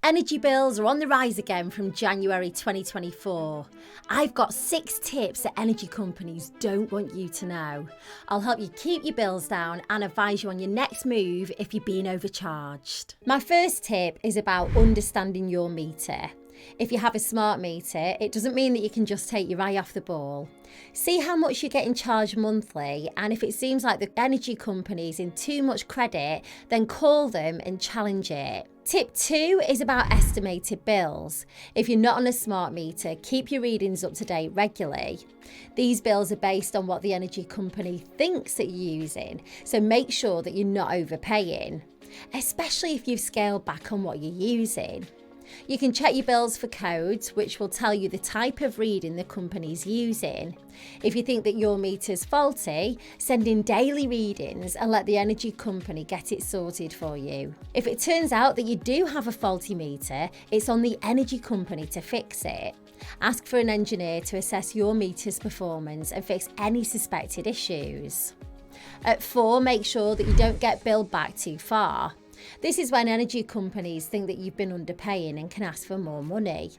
Energy bills are on the rise again from January 2024. I've got 6 tips that energy companies don't want you to know. I'll help you keep your bills down and advise you on your next move if you're being overcharged. My first tip is about understanding your meter. If you have a smart meter, it doesn't mean that you can just take your eye off the ball. See how much you're getting charged monthly, and if it seems like the energy company is in too much credit, then call them and challenge it. Tip 2 is about estimated bills. If you're not on a smart meter, keep your readings up to date regularly. These bills are based on what the energy company thinks that you're using, so make sure that you're not overpaying, especially if you've scaled back on what you're using. You can check your bills for codes, which will tell you the type of reading the company's using. If you think that your meter's faulty, send in daily readings and let the energy company get it sorted for you. If it turns out that you do have a faulty meter, it's on the energy company to fix it. Ask for an engineer to assess your meter's performance and fix any suspected issues. At 4, make sure that you don't get billed back too far. This is when energy companies think that you've been underpaying and can ask for more money.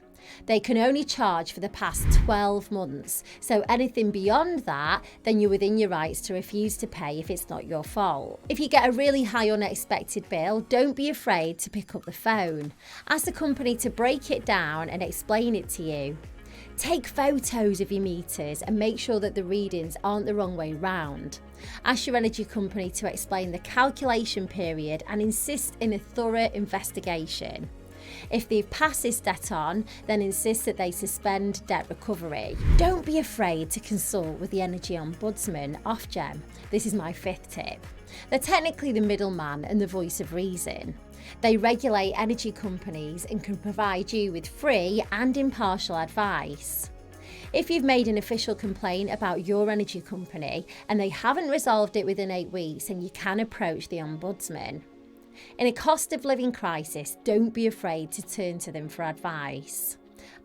They can only charge for the past 12 months, so anything beyond that, then you're within your rights to refuse to pay if it's not your fault. If you get a really high unexpected bill, don't be afraid to pick up the phone. Ask the company to break it down and explain it to you. Take photos of your meters and make sure that the readings aren't the wrong way round. Ask your energy company to explain the calculation period and insist in a thorough investigation. If they've passed this debt on, then insist that they suspend debt recovery. Don't be afraid to consult with the Energy Ombudsman, Ofgem. This is my 5th tip. They're technically the middleman and the voice of reason. They regulate energy companies and can provide you with free and impartial advice. If you've made an official complaint about your energy company and they haven't resolved it within 8 weeks, then you can approach the Ombudsman. In a cost of living crisis, don't be afraid to turn to them for advice.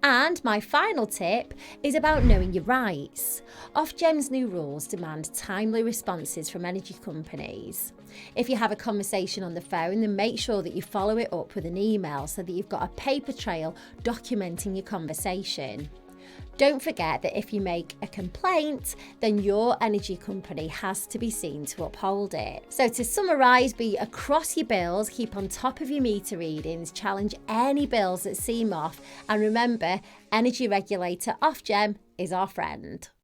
And my final tip is about knowing your rights. Ofgem's new rules demand timely responses from energy companies. If you have a conversation on the phone, then make sure that you follow it up with an email so that you've got a paper trail documenting your conversation. Don't forget that if you make a complaint, then your energy company has to be seen to uphold it. So to summarise, be across your bills, keep on top of your meter readings, challenge any bills that seem off, and remember, energy regulator Ofgem is our friend.